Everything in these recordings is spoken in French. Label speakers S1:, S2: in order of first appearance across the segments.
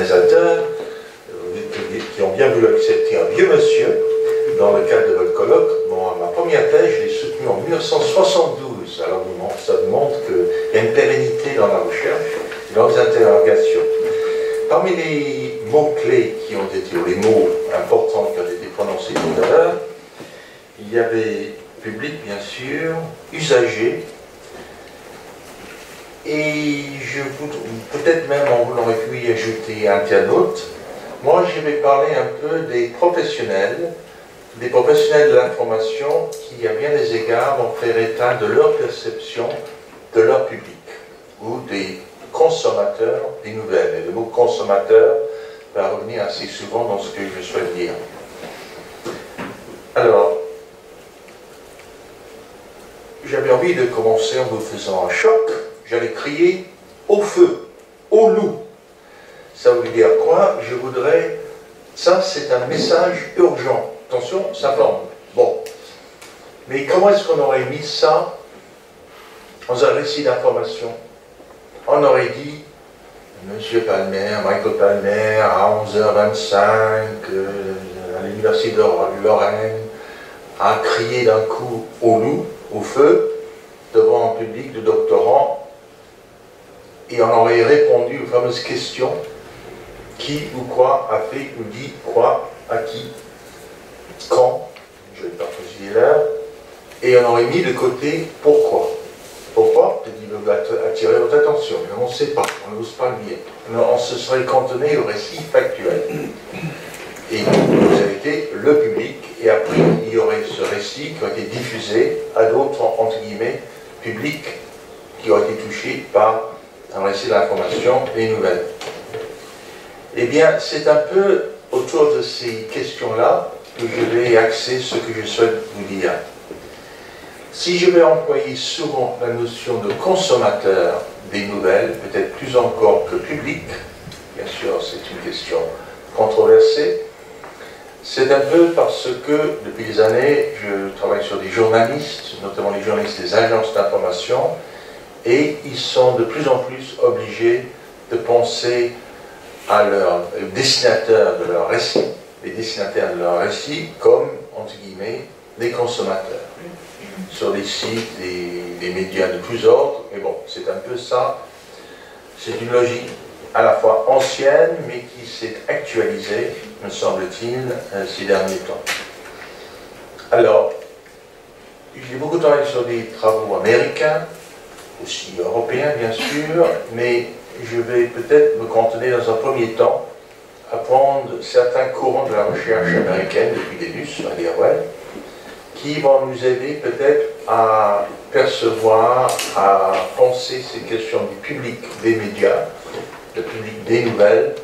S1: organisateurs, qui ont bien voulu accepter un vieux monsieur dans le cadre de votre colloque. Bon, ma première thèse, je l'ai soutenue en 1972. Alors ça montre qu'il y a une pérennité dans la recherche et dans les interrogations. Parmi les mots-clés qui ont été, ou les mots importants qui ont été prononcés tout à l'heure, il y avait public, bien sûr, usager, et peut-être même on aurait pu y ajouter internaute. Moi, je vais parler un peu des professionnels de l'information qui, à bien des égards, vont faire état de leur perception de leur public, ou des consommateurs des nouvelles. Et le mot consommateur va revenir assez souvent dans ce que je souhaite dire. Alors, j'avais envie de commencer en vous faisant un choc. J'allais crier au feu, au loup. Ça veut dire quoi? Je voudrais... Ça, c'est un message urgent. Attention, ça tombe. Bon. Mais comment est-ce qu'on aurait mis ça dans un récit d'information? On aurait dit, Monsieur Palmer, Michael Palmer, à 11h25, à l'université de Lorraine, a crié d'un coup au loup, au feu, devant un public de doctorants, et on aurait répondu aux fameuses questions: qui ou quoi a fait ou dit quoi, à qui, quand, je ne vais pas préciser l'heure, et on aurait mis de côté pourquoi. Pourquoi? Il veut attirer votre attention, mais on ne sait pas, on n'ose pas le dire. On se serait cantonné au récit factuel. Et vous avez été le public, et après il y aurait ce récit qui aurait été diffusé à d'autres, entre guillemets, publics qui auraient été touchés par un récit d'information et nouvelles. Eh bien, c'est un peu autour de ces questions-là que je vais axer ce que je souhaite vous dire. Si je vais employer souvent la notion de consommateur des nouvelles, peut-être plus encore que public, bien sûr c'est une question controversée, c'est un peu parce que depuis des années je travaille sur des journalistes, notamment les journalistes des agences d'information, et ils sont de plus en plus obligés de penser à leurs destinataires de leur récit, les destinataires de leur récit comme, entre guillemets, des consommateurs. Sur des sites, des médias de tous ordres, mais bon, c'est un peu ça. C'est une logique à la fois ancienne, mais qui s'est actualisée, me semble-t-il, ces derniers temps. Alors, j'ai beaucoup travaillé sur des travaux américains, aussi européens bien sûr, mais je vais peut-être me cantonner dans un premier temps à prendre certains courants de la recherche américaine depuis des lustres, à dire ouais, qui vont nous aider peut-être à percevoir, à penser ces questions du public des médias, le public des nouvelles,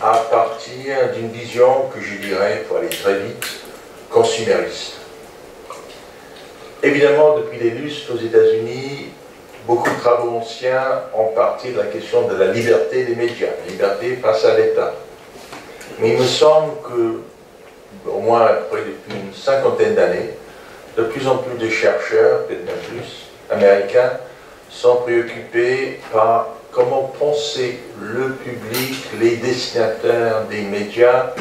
S1: à partir d'une vision que je dirais, pour aller très vite, consumériste. Évidemment, depuis les lustres aux États-Unis, beaucoup de travaux anciens ont parti de la question de la liberté des médias, la liberté face à l'État. Mais il me semble que, au moins après depuis une cinquantaine d'années, de plus en plus de chercheurs, peut-être même plus, américains, sont préoccupés par comment penser le public, les destinataires des médias,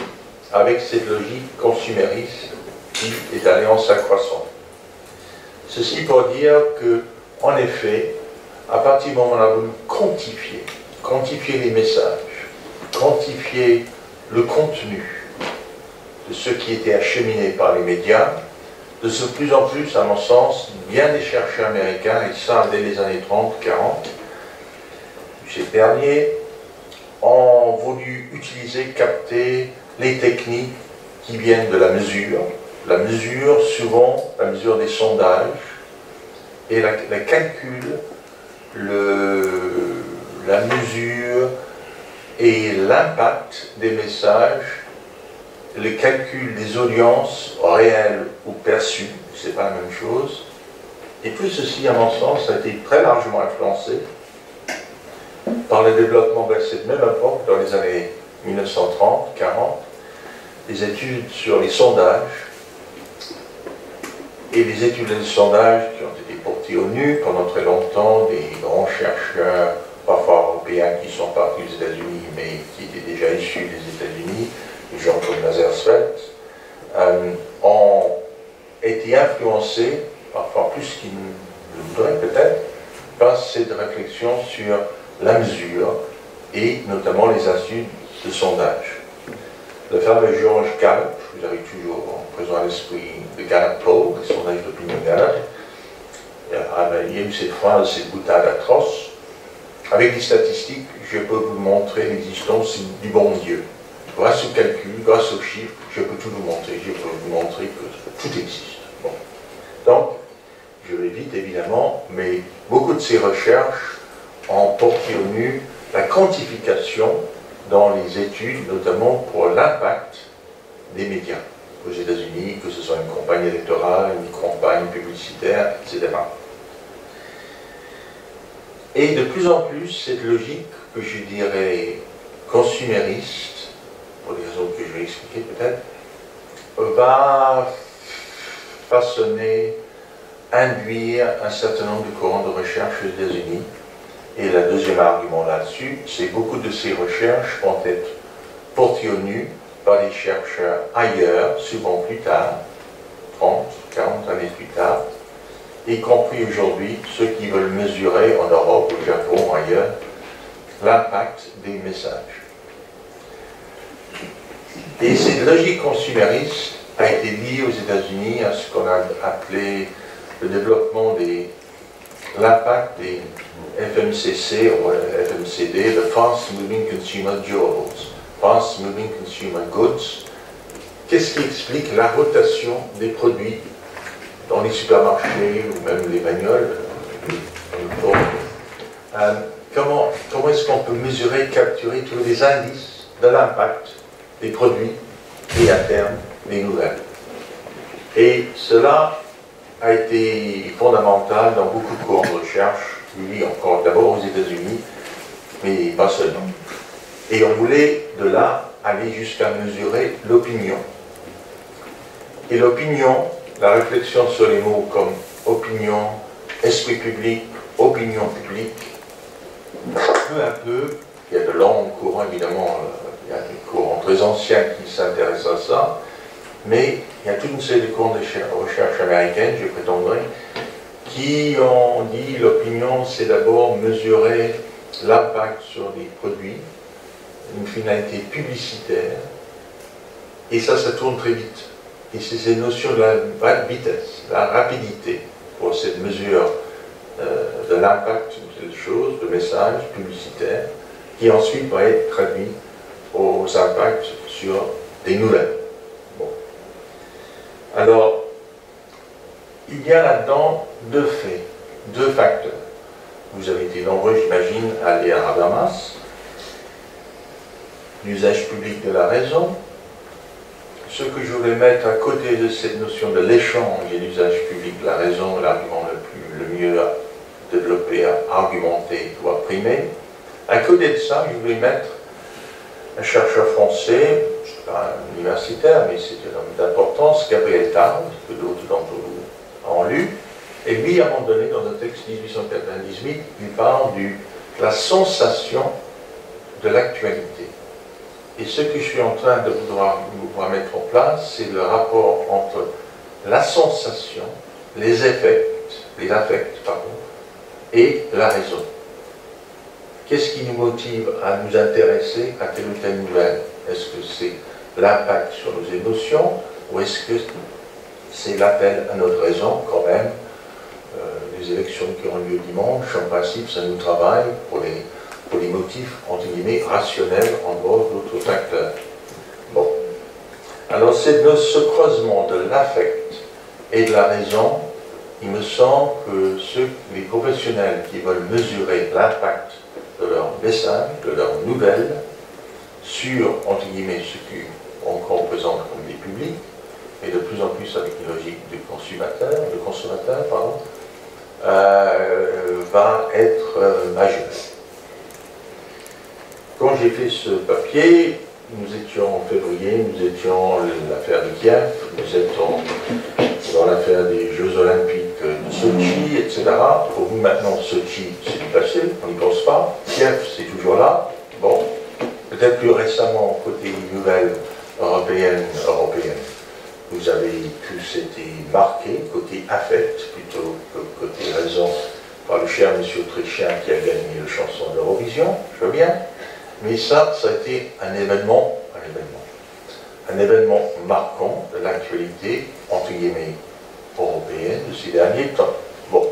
S1: avec cette logique consumériste qui est allée en s'accroissant. Ceci pour dire que, en effet, à partir du moment où on a voulu quantifier les messages, quantifier le contenu de ce qui était acheminé par les médias, de plus en plus, à mon sens, bien des chercheurs américains, et ça dès les années 30, 40, ces derniers, ont voulu utiliser, capter les techniques qui viennent de la mesure, souvent la mesure des sondages, et la calcul, la mesure et l'impact des messages, le calcul des audiences réelles ou perçues, c'est pas la même chose, et tout ceci, à mon sens, a été très largement influencé par le développement de cette même époque, dans les années 1930, 40, des études sur les sondages, et les études de sondage qui ont été portées au nu pendant très longtemps, des grands chercheurs, parfois européens, qui sont partis aux États-Unis, mais qui étaient déjà issus des États-Unis, des gens comme Nazaire-Svet, ont été influencés, parfois plus qu'ils ne le voudraient peut-être, par cette réflexion sur la mesure et notamment les instituts de sondage. Le fameux George Gallup, vous avez toujours en présent à l'esprit de Gallup Poll, les sondages d'opinion Gallup, il y a eu cette phrase, cette boutade atroce. Avec des statistiques, je peux vous montrer l'existence du bon Dieu. Grâce au calcul, grâce aux chiffres, je peux tout vous montrer. Je peux vous montrer que tout existe. Bon. Donc, je vais vite évidemment, mais beaucoup de ces recherches ont porté au nu la quantification dans les études, notamment pour l'impact des médias aux États-Unis, que ce soit une campagne électorale, une campagne publicitaire, etc. Et de plus en plus, cette logique que je dirais consumériste, pour des raisons que je vais expliquer peut-être, va façonner, induire un certain nombre de courants de recherche aux États-Unis. Et le deuxième argument là-dessus, c'est que beaucoup de ces recherches vont être portées au nu par des chercheurs ailleurs, souvent plus tard, 30, 40 années plus tard, y compris aujourd'hui ceux qui veulent mesurer en Europe, au Japon, ailleurs, l'impact des messages. Et cette logique consumériste a été liée aux États-Unis à ce qu'on a appelé le développement de l'impact des FMCC ou FMCD, the Fast Moving Consumer Durables, Fast Moving Consumer Goods. Qu'est-ce qui explique la rotation des produits dans les supermarchés ou même les bagnoles? Comment est-ce qu'on peut mesurer, capturer tous les indices de l'impact des produits et à terme des nouvelles? Et cela a été fondamental dans beaucoup de cours de recherche, oui, encore d'abord aux États-Unis, mais pas seulement. Et on voulait de là aller jusqu'à mesurer l'opinion. Et l'opinion, la réflexion sur les mots comme opinion, esprit public, opinion publique, peu à peu, il y a de longs courants évidemment, il y a des courants très anciens qui s'intéressent à ça, mais il y a toute une série de courants de recherche américaines, je prétendrai, qui ont dit l'opinion, c'est d'abord mesurer l'impact sur les produits, une finalité publicitaire, et ça tourne très vite. Et c'est ces notions de la vitesse, la rapidité pour cette mesure de l'impact de cette chose, de message publicitaire, qui ensuite va être traduit aux impacts sur des nouvelles. Bon. Alors, il y a là-dedans deux faits, deux facteurs. Vous avez été nombreux, j'imagine, à lire Habermas, l'usage public de la raison. Ce que je voulais mettre à côté de cette notion de l'échange et l'usage public de la raison, l'argument le mieux développé, argumenté, doit primer. À côté de ça, je voulais mettre un chercheur français, je ne suis pas un universitaire, mais c'est un homme d'importance, Gabriel Tarde, que d'autres d'entre vous ont lu. Et lui, à un moment donné, dans un texte 1898, il parle de la sensation de l'actualité. Et ce que je suis en train de vouloir mettre en place, c'est le rapport entre la sensation, les affects, et la raison. Qu'est-ce qui nous motive à nous intéresser à telle ou telle nouvelle? Est-ce que c'est l'impact sur nos émotions, ou est-ce que c'est l'appel à notre raison quand même? Les élections qui ont lieu dimanche, en principe, ça nous travaille pour les motifs, entre guillemets, rationnels en dehors d'autres facteurs. Bon. Alors, ce creusement de l'affect et de la raison, il me semble que les professionnels qui veulent mesurer l'impact de leur message, de leurs nouvelles, sur, entre guillemets, ce qu'on représente comme des publics, et de plus en plus avec une logique de consommateur, va être majeur. Quand j'ai fait ce papier, nous étions en février, nous étions l'affaire de Kiev, nous étions dans l'affaire des Jeux Olympiques de Sochi, etc. Pour vous maintenant, Sochi, c'est du passé, on n'y pense pas. Kiev, c'est toujours là. Bon, peut-être plus récemment, côté nouvelle européenne, vous avez tous été marqués, côté affect, plutôt que côté raison, par le cher monsieur autrichien qui a gagné le chanson d'Eurovision, je veux bien, mais ça a été un événement marquant de l'actualité, entre guillemets, européenne de ces derniers temps. Bon,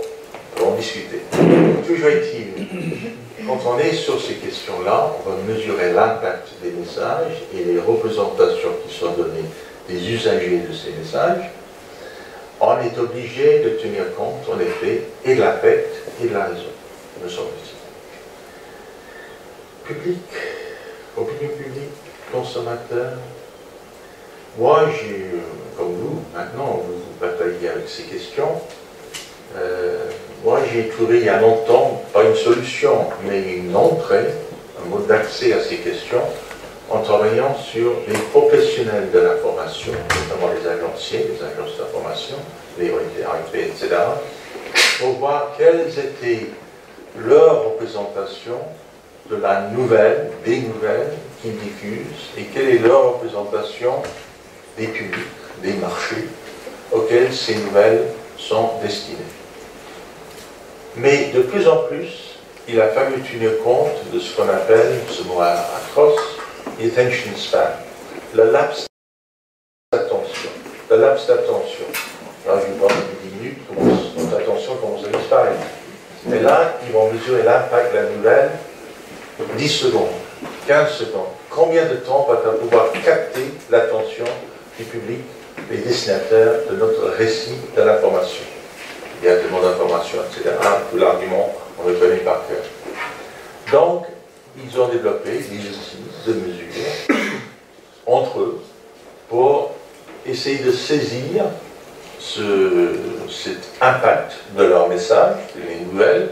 S1: on peut en discuter. Toujours est-il, quand on est sur ces questions-là, on va mesurer l'impact des messages et les représentations qui sont données des usagers de ces messages. On est obligé de tenir compte, en effet, et de l'affect et de la raison, me semble-t-il. Public, opinion publique, consommateur. Moi, comme vous, maintenant, vous bataillez avec ces questions. Moi, j'ai trouvé il y a longtemps, pas une solution, mais une entrée, un mode d'accès à ces questions, en travaillant sur les professionnels de l'information, notamment les agenciers, les agences d'information, les RIP, etc., pour voir quelles étaient leurs représentations de la nouvelle, des nouvelles qu'ils diffusent, et quelle est leur représentation des publics, des marchés auxquels ces nouvelles sont destinées. Mais de plus en plus, il a fallu tenir compte de ce qu'on appelle, ce mot atroce, l'attention span, le laps d'attention. Le laps d'attention. Là, je vous parle de 10 minutes, votre attention commence à disparaître. Mais là, ils vont mesurer l'impact de la nouvelle 10 secondes, 15 secondes. Combien de temps va-t-on pouvoir capter l'attention du public, les destinataires de notre récit de l'information? Il y a tellement d'informations, etc. Tout l'argument, on le connaît par cœur. Donc, ils ont développé des outils de mesure entre eux pour essayer de saisir cet impact de leur message, les nouvelles.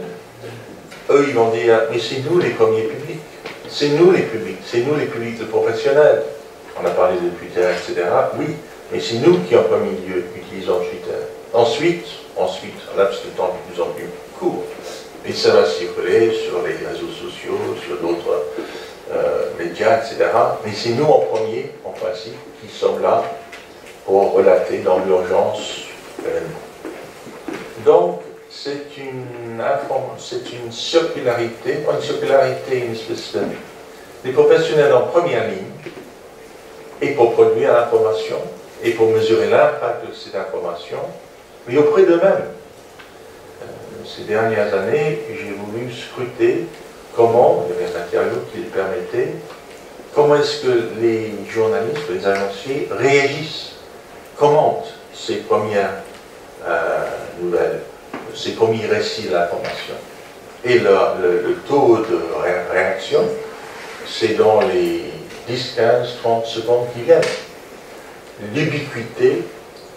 S1: Eux, ils vont dire, mais c'est nous les premiers publics. C'est nous les publics. C'est nous les publics de professionnels. On a parlé de Twitter, etc. Oui, mais c'est nous qui, en premier lieu, utilisons Twitter. Ensuite, un laps de temps de plus en plus court. Et ça va circuler sur les réseaux sociaux, sur d'autres médias, etc. Mais c'est nous en premier, en principe, qui sommes là pour relater dans l'urgence l'événement. Donc, c'est une circularité, pas une circularité, une espèce de... des professionnels en première ligne, et pour produire l'information, et pour mesurer l'impact de cette information, mais auprès d'eux-mêmes. Ces dernières années, j'ai voulu scruter comment, il y avait un matériau qui le permettait, comment est-ce que les journalistes, les agenciers réagissent, commentent ces premières nouvelles, ces premiers récits de l'information. Et le taux de réaction, c'est dans les 10, 15, 30 secondes qui viennent. L'ubiquité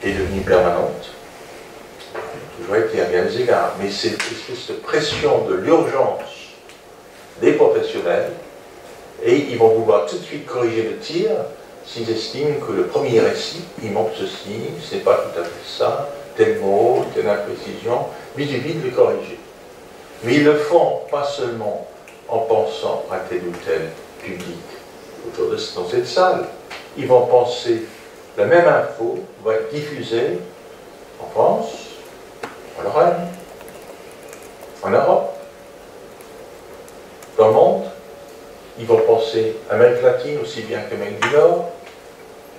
S1: est devenue permanente. Toujours été à bien des égards, mais c'est cette pression de l'urgence des professionnels, et ils vont pouvoir tout de suite corriger le tir s'ils estiment que le premier récit, il manque ceci, c'est pas tout à fait ça, tel mot, telle imprécision, vite de le corriger. Mais ils le font pas seulement en pensant à tel ou tel public autour de dans cette salle. Ils vont penser, la même info va être diffusée en France, en Lorraine, en Europe, dans le monde. Ils vont penser Amérique latine aussi bien qu'Amérique du Nord,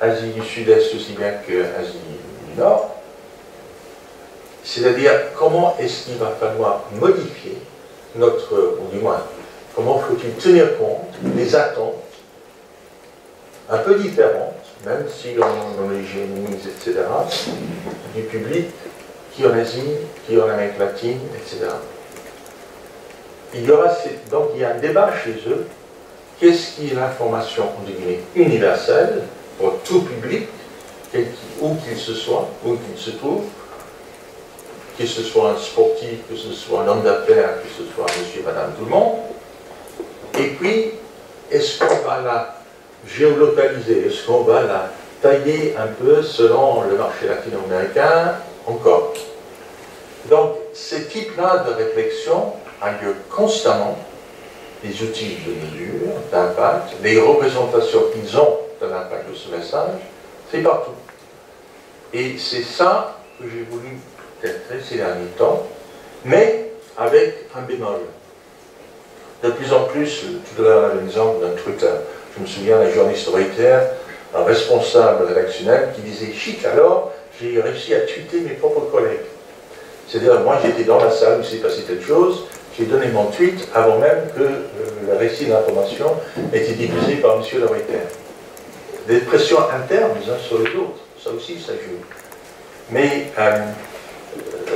S1: Asie du Sud-Est aussi bien qu'Asie du Nord. C'est-à-dire, comment est-ce qu'il va falloir modifier notre, ou du moins, comment faut-il tenir compte des attentes un peu différentes, même si on les généralise, etc., du public qui est en Asie, qui est en Amérique latine, etc. Donc il y a un débat chez eux. Qu'est-ce qui est l'information universelle pour tout public, où qu'il se soit, où qu'il se trouve, que ce soit un sportif, que ce soit un homme d'affaires, que ce soit monsieur, madame, tout le monde. Et puis, est-ce qu'on va la géolocaliser? Est-ce qu'on va la tailler un peu selon le marché latino-américain? Encore. Donc, ce type-là de réflexion a lieu constamment des outils de mesure, d'impact, les représentations qu'ils ont de l'impact de ce message, c'est partout. Et c'est ça que j'ai voulu traiter ces derniers temps, mais avec un bémol. De plus en plus, tout à l'heure, on avait l'exemple d'un Twitter. Je me souviens d'un journaliste Reuters, un responsable rédactionnel, qui disait « Chic, alors, j'ai réussi à tweeter mes propres collègues. » C'est-à-dire, moi, j'étais dans la salle où il s'est passé quelque chose, j'ai donné mon tweet avant même que le récit d'information ait été diffusé par M. le Reuters. Des pressions internes les uns sur les autres, ça aussi, ça joue. Mais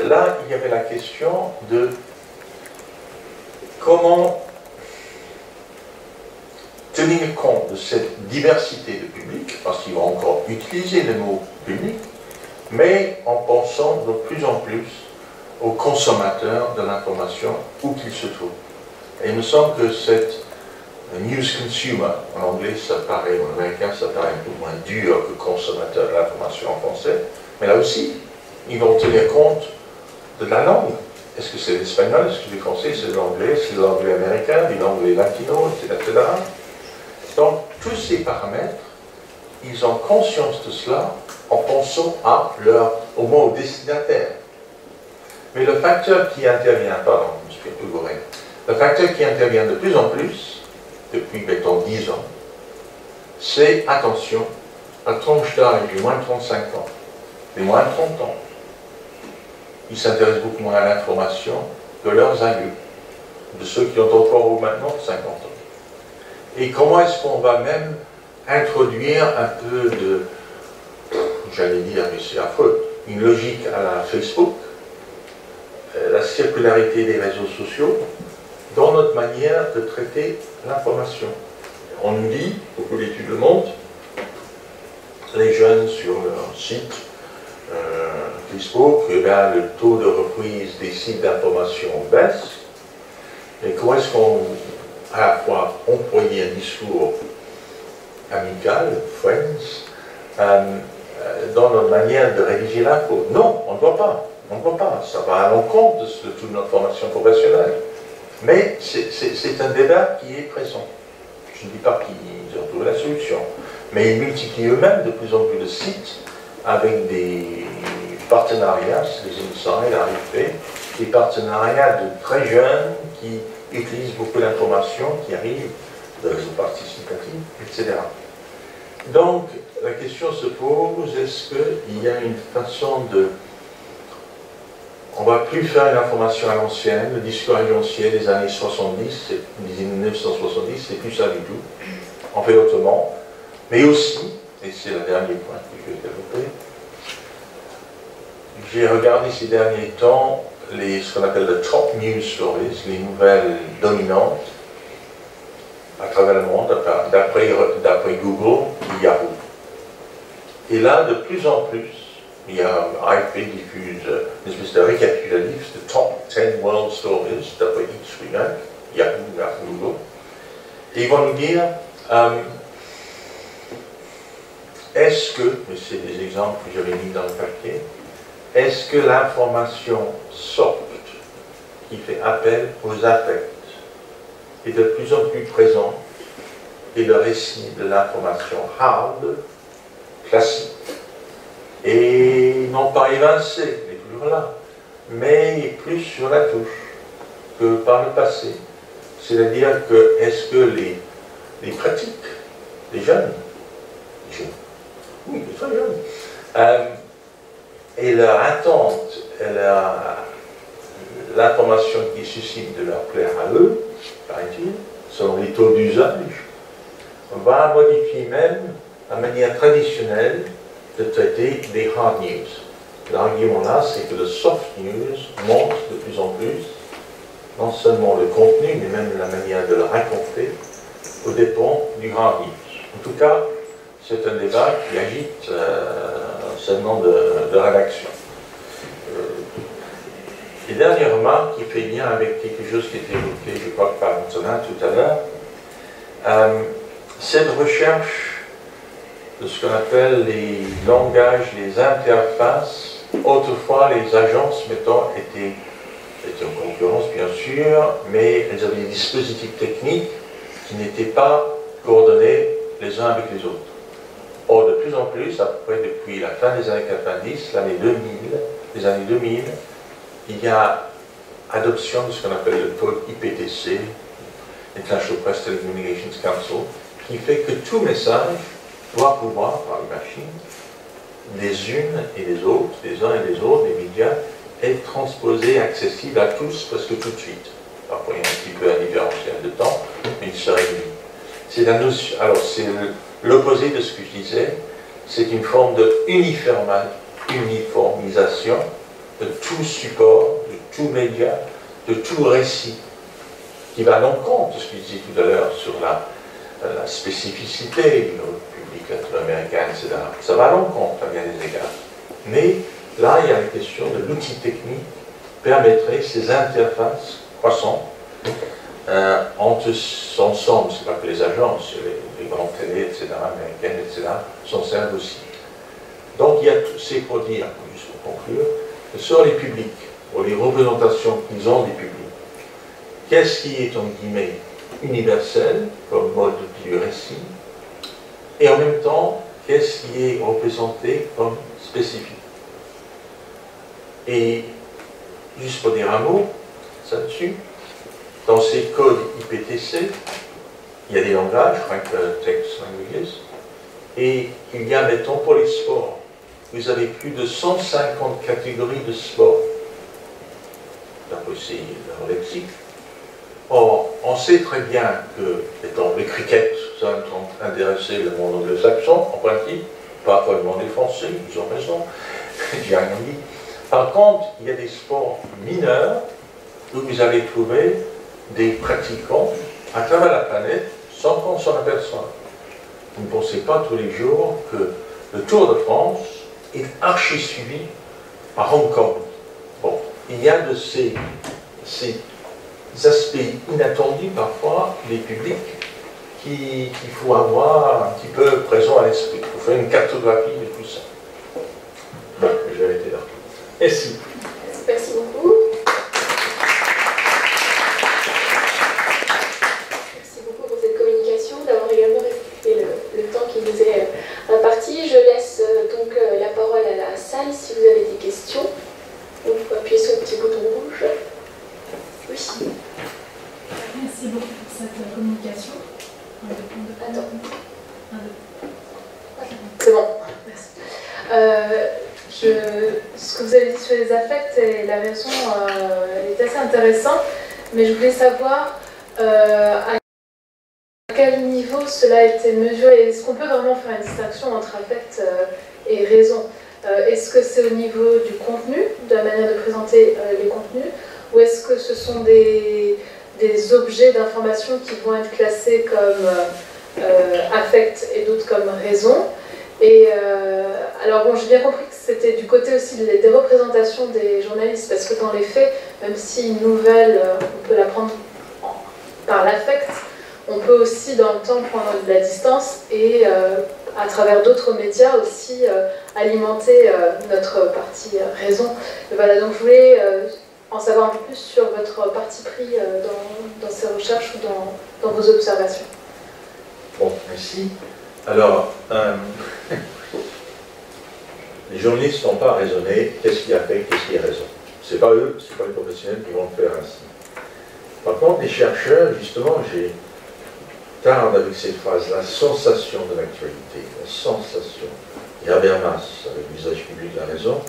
S1: là, il y avait la question de comment tenir compte de cette diversité de public, parce qu'ils vont encore utiliser le mot public, mais en pensant de plus en plus aux consommateurs de l'information où qu'ils se trouvent. Et il me semble que cette news consumer, en anglais ça paraît, en américain ça paraît un peu moins dur que consommateur de l'information en français, mais là aussi, ils vont tenir compte de la langue. Est-ce que c'est l'espagnol, est-ce que c'est le français, c'est l'anglais, c'est l'anglais américain, l'anglais latino, etc. Donc, tous ces paramètres, ils ont conscience de cela en pensant au mot destinataire. Mais le facteur qui intervient, pardon, je me suis un peu gouré, le facteur qui intervient de plus en plus, depuis, mettons, 10 ans, c'est, attention, la tranche d'âge du moins de 35 ans, des moins de 30 ans. Ils s'intéressent beaucoup moins à l'information que leurs aïeux, de ceux qui ont encore maintenant 50 ans. Et comment est-ce qu'on va même introduire un peu de, j'allais dire, mais c'est affreux, une logique à la Facebook, la circularité des réseaux sociaux, dans notre manière de traiter l'information. On nous dit, beaucoup d'études le montrent, les jeunes sur leur site Facebook, eh bien, le taux de reprise des sites d'information baisse. Et comment est-ce qu'on, à la fois, employer un discours amical, friends, dans notre manière de rédiger l'info? Non, on ne doit pas. On ne voit pas, ça va à l'encontre de toute notre formation professionnelle. Mais c'est un débat qui est présent. Je ne dis pas qu'ils ont trouvé la solution, mais ils multiplient eux-mêmes de plus en plus de sites avec des partenariats, des insights, AFP, des partenariats de très jeunes qui utilisent beaucoup d'informations qui arrivent de réseaux participatifs, etc. Donc, la question se pose, est-ce qu'il y a une façon de... On ne va plus faire une information à l'ancienne, le discours à l'ancienne des années 70, 1970, c'est plus ça du tout. On fait autrement. Mais aussi, et c'est le dernier point que je vais développer, j'ai regardé ces derniers temps ce qu'on appelle les top news stories, les nouvelles dominantes à travers le monde, d'après Google et Yahoo. Et là, de plus en plus, il y a AFP diffuse une espèce de récapitulatif de top 10 world stories d'après each week, Yahoo, Google. Et ils vont nous dire, est-ce que, mais c'est des exemples que j'avais mis dans le papier, est-ce que l'information soft, qui fait appel aux affects, est de plus en plus présente et le récit de l'information hard, classique, et non pas évincé, il est toujours là, mais plus sur la touche que par le passé. C'est-à-dire que, est-ce que les pratiques des jeunes, oui, des très jeunes, et leur attente, l'information qui suscite de leur plaire à eux, paraît-il, selon les taux d'usage, va modifier même la manière traditionnelle de traiter des hard news. L'argument là, c'est que le soft news montre de plus en plus, non seulement le contenu, mais même la manière de le raconter, au dépend du hard news. En tout cas, c'est un débat qui agite seulement de rédaction. Et dernière remarque qui fait lien avec quelque chose qui était évoqué, je crois, par Antonin tout à l'heure, cette recherche de ce qu'on appelle les langages, les interfaces. Autrefois, les agences, mettons, étaient étaient en concurrence, bien sûr, mais elles avaient des dispositifs techniques qui n'étaient pas coordonnés les uns avec les autres. Or, de plus en plus, à peu près depuis la fin des années 90, les années 2000, il y a adoption de ce qu'on appelle le code IPTC, International Press Telecommunications Council, qui fait que tout message doit pouvoir, par les machines, les unes et les autres, les uns et les autres, les médias, être transposé, accessible à tous, presque tout de suite. Parfois, il y a un petit peu un différentiel de temps, mais il se réduit. C'est l'opposé de ce que je disais, c'est une forme de uniformisation de tout support, de tout média, de tout récit, qui va à l'encontre de ce que je disais tout à l'heure sur la spécificité du public latino-américain, etc. Ça va à l'encontre à bien des égards. Mais là, il y a la question de l'outil technique permettrait ces interfaces croissantes entre ensemble, c'est pas que les agences, les grandes télé, etc., américaines, etc., s'en servent aussi. Donc il y a, c'est pour dire, juste pour conclure, que sur les publics, pour les représentations qu'ils ont des publics, qu'est-ce qui est, en guillemets, universel comme mode du récit, et en même temps, qu'est-ce qui est représenté comme spécifique. Et juste pour dire un mot, là-dessus, dans ces codes IPTC, il y a des langages, text languages, et il y a, mettons, pour les sports, vous avez plus de 150 catégories de sports, d'après leur lexique. Or, on sait très bien que, mettons, le cricket, ça a intéressé le monde anglo-saxon, en principe, pas le monde des Français, ils ont raison, j'ai rien dit. Par contre, il y a des sports mineurs où vous allez trouver des pratiquants à travers la planète sans qu'on s'en aperçoive. Vous ne pensez pas tous les jours que le Tour de France est archi suivi à Hong Kong. Bon, il y a de ces aspects inattendus parfois, les publics, qu'il faut avoir un petit peu présent à l'esprit. Il faut faire une cartographie de tout ça. Bon, je vais arrêter là. Merci.
S2: Merci beaucoup. Merci beaucoup pour cette communication, d'avoir également respecté le temps qui nous est imparti. Je laisse donc la parole à la salle si vous avez des questions. Vous pouvez appuyer sur le petit bouton rouge. Oui.
S3: Merci beaucoup pour cette communication.
S2: Attends. C'est bon. Merci. Ce que vous avez dit sur les affects et la raison est assez intéressant, mais je voulais savoir à quel niveau cela a été mesuré. Est-ce qu'on peut vraiment faire une distinction entre affect et raison? Est-ce que c'est au niveau du contenu, de la manière de présenter les contenus, ou est-ce que ce sont des objets d'information qui vont être classés comme affect et d'autres comme raison? Et alors bon, j'ai bien compris que c'était du côté aussi des représentations des journalistes, parce que dans les faits, même si une nouvelle, on peut la prendre par l'affect, on peut aussi dans le temps prendre de la distance et à travers d'autres médias aussi alimenter notre partie raison. Et voilà, donc je voulais en savoir un peu plus sur votre parti pris dans ces recherches ou dans vos observations.
S1: Bon, merci. Alors, les journalistes n'ont pas raisonné qu'est-ce qui affecte, qu'est-ce qui est raison. Ce n'est pas eux, ce n'est pas les professionnels qui vont le faire ainsi. Par contre, les chercheurs, justement, tarde avec cette phrase, la sensation de l'actualité, la sensation. Et Habermas, avec l'usage public de la raison,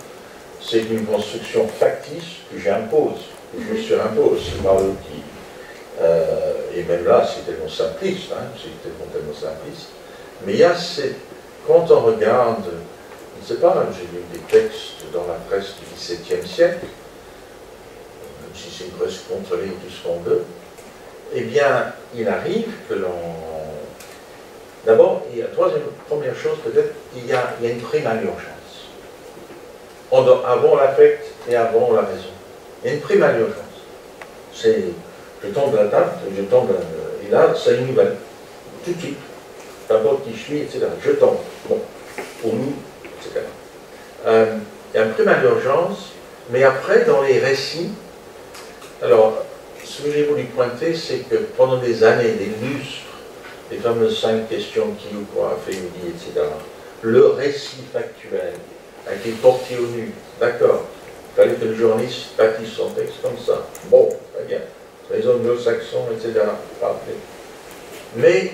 S1: c'est une construction factice que j'impose, que je surimpose, c'est pas eux qui. Et même là, c'est tellement simpliste, hein, c'est tellement simpliste. Mais il y a quand on regarde, je ne sais pas, j'ai lu des textes dans la presse du XVIIe siècle, même si c'est une presse contrôlée tout ce qu'on veut, eh bien, il arrive que D'abord, il y a première chose peut-être, il y a une prime à l'urgence. Avant l'affect et avant la raison. Il y a une prime à l'urgence. Je tombe de la table, et là, c'est une nouvelle. Tout de suite. D'abord qui je suis, etc. Je tombe. Bon. Pour nous, etc. Il y a une prime à l'urgence, mais après, dans les récits, Alors, ce que j'ai voulu pointer, c'est que pendant des années, des lustres, les fameuses 5 questions qui ou quoi, fait ou dit, etc., le récit factuel a été porté au nu. D'accord. Il fallait que le journaliste bâtisse son texte comme ça. Bon, très bien. Les anglo-saxons, etc. Parfait. Mais,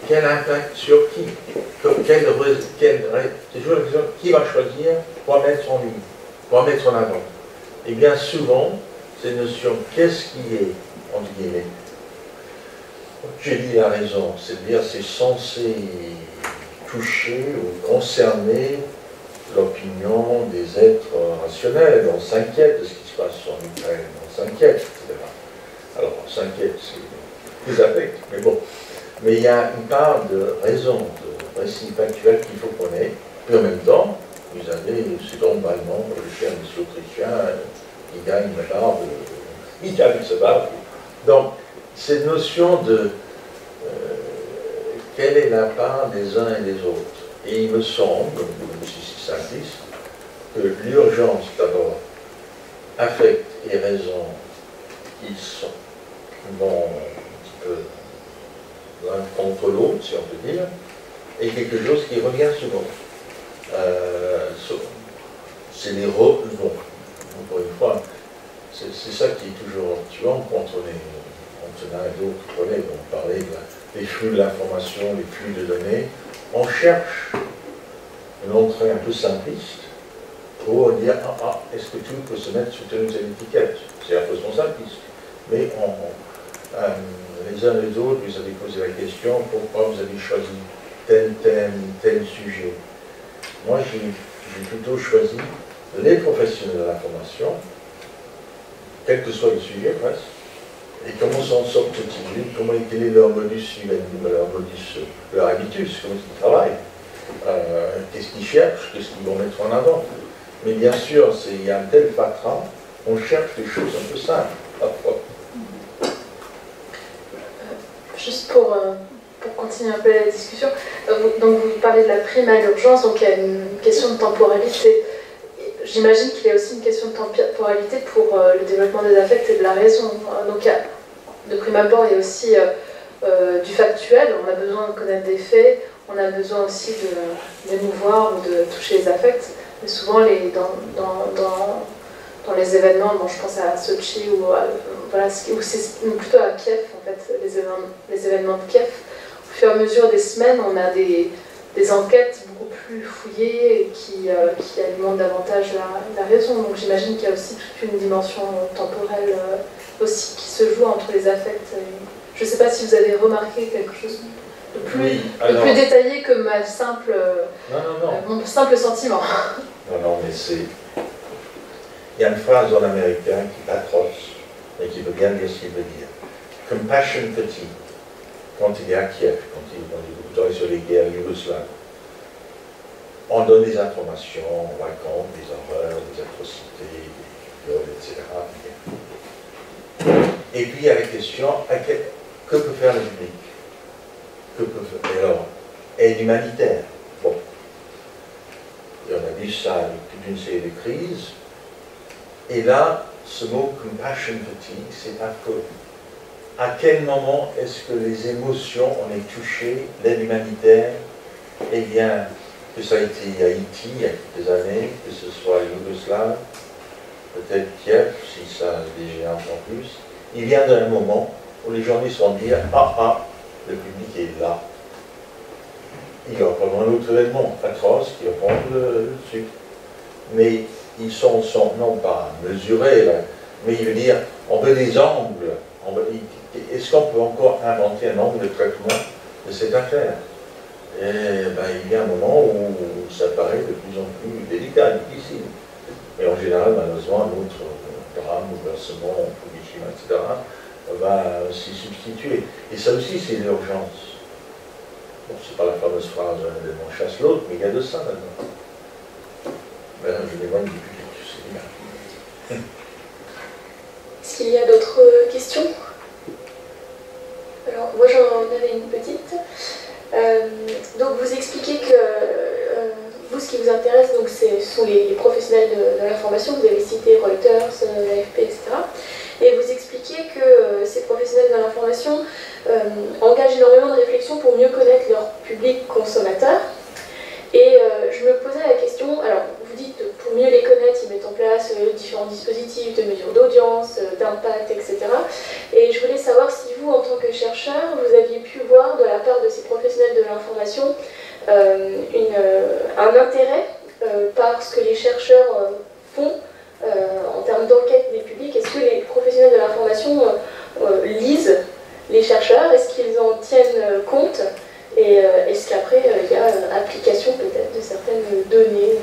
S1: quel impact sur qui? Toujours la question, qui va choisir pour mettre en ligne, pour mettre en avant? Et bien souvent, ces notions, qu'est-ce qui est, entre guillemets, j'ai dit la raison, c'est-à-dire c'est censé toucher ou concerner l'opinion des êtres rationnels. On s'inquiète de ce qui se passe en Ukraine, on s'inquiète, etc. Alors, on s'inquiète, c'est plus affect, mais bon. Mais il y a une part de raison, de récit factuel qu'il faut connaître. Puis en même temps, vous avez ce dont allemand, le cher monsieur autrichien, qui gagne une barbe, il gagne sa barbe. Donc, cette notion de quelle est la part des uns et des autres. Et il me semble, même si c'est simpliste, que l'urgence d'abord, affect et raison, ils vont un petit peu l'un contre l'autre, si on peut dire, et quelque chose qui revient souvent. C'est les bon, encore une fois, c'est ça qui est toujours tuant contre l'un et d'autres collègues. On parlait des flux de l'information, les flux de données. On cherche une entrée un peu simpliste pour dire est-ce que tout peut se mettre sous telle ou telle étiquette? C'est la façon simpliste. Mais les uns et les autres, vous avez posé la question pourquoi vous avez choisi tel thème, tel sujet. Moi, j'ai plutôt choisi les professionnels de l'information, quel que soit le sujet presque, et comment s'en sortent-ils, quel est leur modus leur habitus, comment ils travaillent, qu'est-ce qu'ils cherchent, qu'est-ce qu'ils vont mettre en avant. Mais bien sûr, il y a un tel fatras, on cherche des choses un peu simples, parfois.
S2: Juste pour continuer un peu la discussion, donc vous parlez de la prime à l'urgence, donc il y a une question de temporalité. J'imagine qu'il y a aussi une question de temporalité pour le développement des affects et de la raison. Donc de prime abord, il y a aussi du factuel, on a besoin de connaître des faits, on a besoin aussi d'émouvoir ou de toucher les affects, mais souvent dans les événements, bon, je pense à Sochi ou c'est plutôt à Kiev, en fait, les événements de Kiev. Au fur et à mesure des semaines, on a des enquêtes beaucoup plus fouillées et qui alimentent davantage la raison. Donc j'imagine qu'il y a aussi toute une dimension temporelle aussi qui se joue entre les affects. Je ne sais pas si vous avez remarqué quelque chose de plus détaillé que mon simple sentiment.
S1: Non, mais c'est... Il y a une phrase en américain qui est atroce, mais qui veut bien dire ce qu'il veut dire. Compassion fatigue. Quand il est à Kiev, quand il est sur les guerres yougoslaves, on donne des informations, on raconte des horreurs, des atrocités, des viols, etc. Et puis il y a la question, que peut faire le public? Que peut faire? Alors, aide humanitaire. Bon. Et on a vu ça avec toute une série de crises. Et là, ce mot compassion fatigue, c'est affreux. À quel moment est-ce que les émotions, on est touché, l'aide humanitaire? Eh bien, que ça a été Haïti il y a quelques années, que ce soit Yougoslave, peut-être Kiev, si ça dégénère encore plus, il vient d'un moment où les journalistes vont dire le public est là. Il y aura probablement un autre événement atroce qui va prendre le dessus. Mais ils sont non pas mesurés, là, mais il veut dire, on veut des angles. Est-ce qu'on peut encore inventer un angle de traitement de cette affaire? Et il y a un moment où ça paraît de plus en plus délicat, difficile. Et en général, malheureusement, un autre drame, bouleversement, Fukushima, etc., va s'y substituer. Et ça aussi, c'est l'urgence. Bon, c'est pas la fameuse phrase on chasse l'autre, mais il y a de ça maintenant. Ben, je m'éloigne du public, c'est bien.
S4: Est-ce qu'il y a d'autres questions? Alors, moi j'en avais une petite. Donc vous expliquez que vous, ce qui vous intéresse, donc, ce sont les professionnels de l'information. Vous avez cité Reuters, l'AFP, etc. Et vous expliquez que ces professionnels de l'information engagent énormément de réflexion pour mieux connaître leur public consommateur. Et je me posais la question, alors vous dites pour mieux les connaître, ils mettent en place différents dispositifs de mesure d'audience, d'impact, etc. Et je voulais savoir si vous, en tant que chercheur, vous aviez pu voir de la part de ces professionnels de l'information un intérêt par ce que les chercheurs font en termes d'enquête des publics. Est-ce que les professionnels de l'information lisent les chercheurs? Est-ce qu'ils en tiennent compte? Et est-ce qu'après, il y a application peut-être de certaines données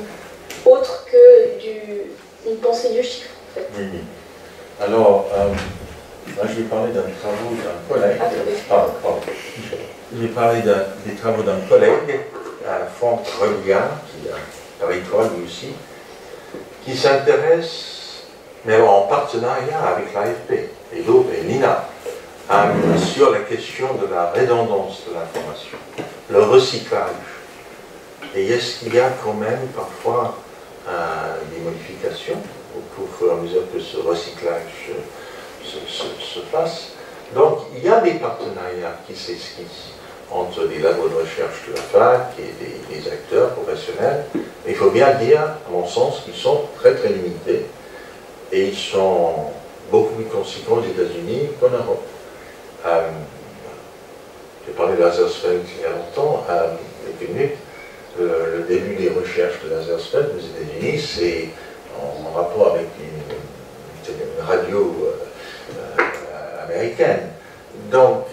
S4: autres que une pensée du chiffre en fait.
S1: Oui, oui. Alors, là, je vais parler d'un travaux d'un collègue. Je vais parler des travaux d'un collègue, Franck Rebiard, qui a travaillé lui aussi, qui s'intéresse, mais en partenariat avec l'AFP et d'autres, et l'INA, sur la question de la redondance de l'information, le recyclage. Et est-ce qu'il y a quand même parfois des modifications au fur et à mesure que ce recyclage se fasse? Donc il y a des partenariats qui s'esquissent entre des labos de recherche de la fac et des acteurs professionnels. Mais il faut bien dire, à mon sens, qu'ils sont très très limités et ils sont beaucoup plus conséquents aux États-Unis qu'en Europe. J'ai parlé de Lazarsfeld il y a longtemps, quelques minutes. Le début des recherches de Lazarsfeld aux États-Unis, c'est en rapport avec une radio américaine. Donc,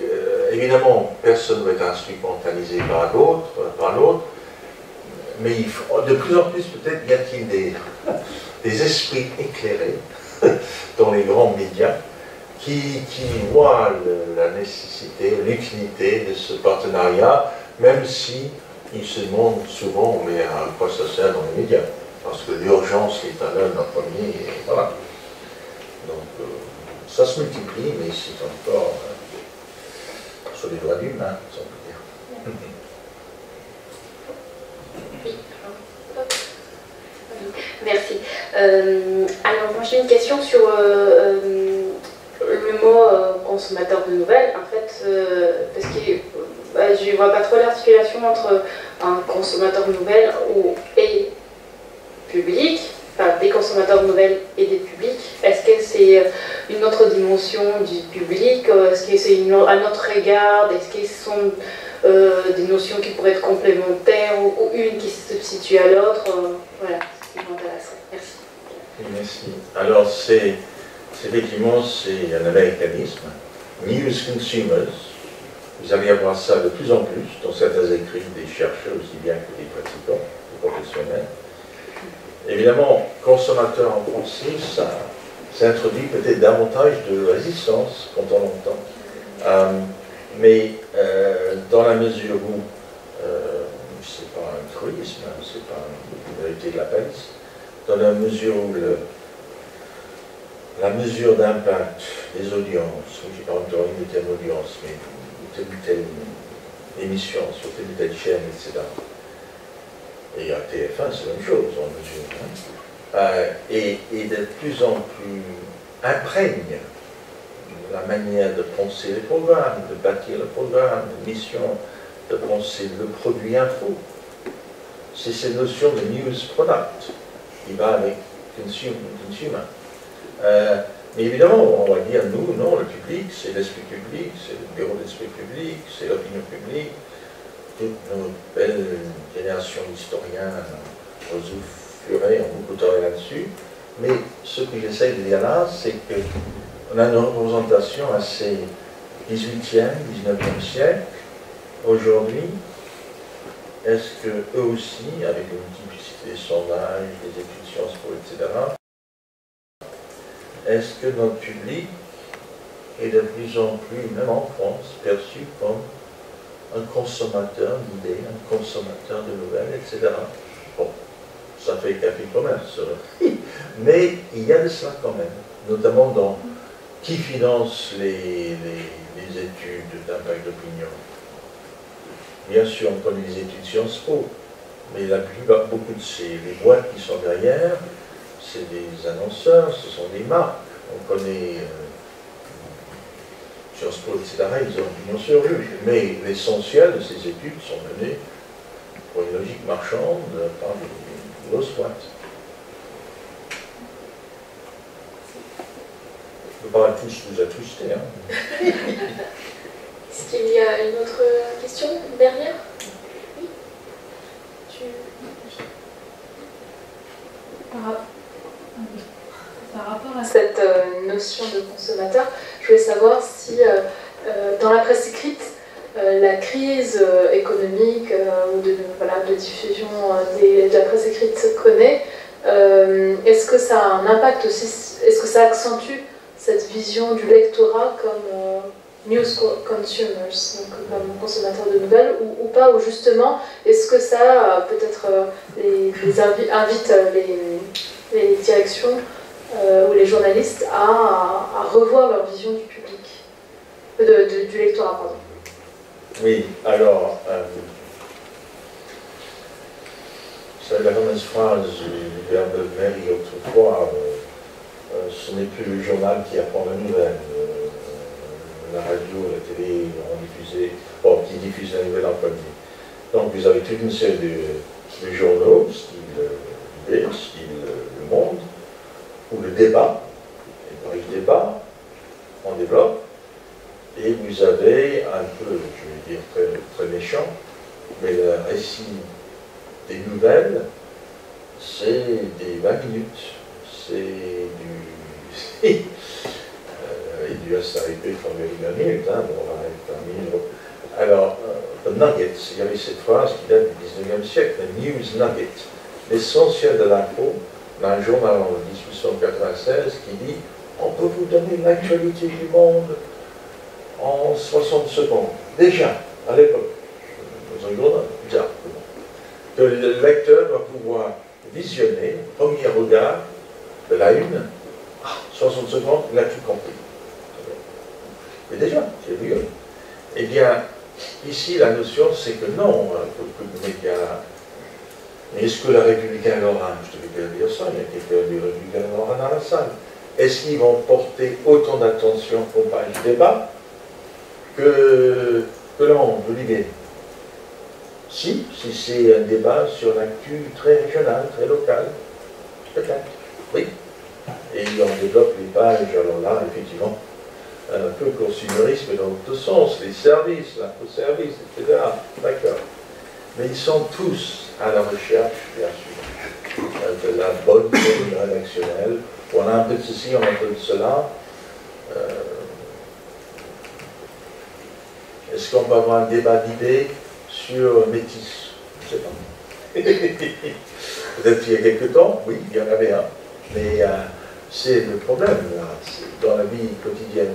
S1: évidemment, personne ne va être instrumentalisé par l'autre, mais de plus en plus, peut-être, y a-t-il des esprits éclairés dans les grands médias qui voient la nécessité, l'utilité de ce partenariat, même si ils se demandent souvent, mais à quoi ça sert dans les médias? Parce que l'urgence est à l'œuvre en premier, et voilà. Donc, ça se multiplie, mais c'est encore sur les doigts d'une main, si on peut dire.
S5: Merci. Alors, moi j'ai une question sur le mot consommateur de nouvelles, en fait, parce que je ne vois pas trop l'articulation entre un consommateur de nouvelles et public, enfin des consommateurs de nouvelles et des publics. Est-ce que c'est une autre dimension du public? Est-ce que c'est un autre regard? Est-ce que ce sont des notions qui pourraient être complémentaires ou une qui se substitue à l'autre? Voilà, c'est ce qui m'intéresserait. Merci.
S1: Merci. Alors, effectivement, c'est un américanisme. News consumers. Vous allez avoir ça de plus en plus dans certains écrits des chercheurs, aussi bien que des pratiquants, des professionnels. Évidemment, consommateur en français, ça introduit peut-être davantage de résistance quand on l'entend. Mais dans la mesure où, c'est pas un truisme, c'est pas une vérité de la palisse, dans la mesure où la mesure d'impact des audiences, je n'ai pas encore une telle audience, mais telle ou telle émission sur telle ou telle chaîne, etc. Et à TF1, c'est la même chose, en mesure. Et de plus en plus imprègne la manière de penser les programmes, de bâtir le programme, l'émission, de penser le produit info. C'est cette notion de news product qui va avec consumer. Mais évidemment, on va dire, nous, non, le public, c'est l'esprit public, c'est le bureau d'esprit public, c'est l'opinion publique. Toute nos belles générations d'historiens ont beaucoup travaillé là-dessus. Mais ce que j'essaie de dire là, c'est qu'on a une représentation assez 18e, 19e siècle. Aujourd'hui, est-ce qu'eux aussi, avec une multiplicité des sondages, des études Sciences Po, etc., est-ce que notre public est de plus en plus, même en France, perçu comme un consommateur d'idées, un consommateur de nouvelles, etc. Bon, ça fait café commerce, mais il y a de cela quand même, notamment dans qui finance les études d'impact d'opinion. Bien sûr, on connaît les études Sciences Po, Mais beaucoup de les boîtes qui sont derrière, c'est des annonceurs, ce sont des marques. On connaît Sciences Po, etc., ils ont pignon sur rue. Mais l'essentiel de ces études sont menées pour une logique marchande par des grosses boîtes. Je ne peux pas tous vous attrister. Hein.
S4: Est-ce qu'il y a une autre question, une dernière? Oui.
S2: Par rapport à cette notion de consommateur, je voulais savoir si dans la presse écrite, la crise économique ou de diffusion de la presse écrite se connaît, est-ce que ça a un impact aussi, est-ce que ça accentue cette vision du lectorat comme news consumers, donc comme consommateurs de nouvelles, ou pas, ou justement, est-ce que ça peut-être invite les directions ou les journalistes à revoir leur vision du public, du lectorat, pardon.
S1: Oui, alors, c'est la fameuse phrase du verbe Mary autrefois, ce n'est plus le journal qui apprend la nouvelle. La radio, la télé qui diffuse la nouvelle en premier. Donc vous avez toute une série de journaux, style Libé, style Le Monde, où le débat, et par le débat, on développe, et vous avez un peu, je vais dire très, très méchant, mais le récit des nouvelles, c'est des 20 minutes, c'est du... il lui a s'arrêter comme une minute, hein, bon, on va être alors, the nugget, il y avait cette phrase qui date du 19e siècle, the news nugget, l'essentiel de l'info, d'un journal en 1896 qui dit on peut vous donner l'actualité du monde en 60 secondes. Déjà, à l'époque, dans un journal, bizarre, que le lecteur va pouvoir visionner, premier regard de la une, 60 secondes, il a tout compris. Mais déjà, c'est vieux. Eh bien, ici, la notion, c'est que non, que médias. Mais est-ce que la Républicain Lorrain, je devais dire ça, il y a quelqu'un du Républicain Lorrain dans la salle, est-ce qu'ils vont porter autant d'attention aux pages débat que Le Monde, l'idée? Si c'est un débat sur l'actu très régional, très local, peut-être, oui. Et on développe les pages, alors là, effectivement, un peu consumérisme dans l'autre sens, les services, l'infoservice, etc. D'accord. Mais ils sont tous à la recherche, bien sûr, de la bonne ligne rédactionnelle. On a un peu de ceci, on a un peu de cela. Est-ce qu'on va avoir un débat d'idées sur Métis? Je ne sais pas. Peut-être qu'il y a quelque temps, oui, il y en avait un. Mais c'est le problème, là. Dans la vie quotidienne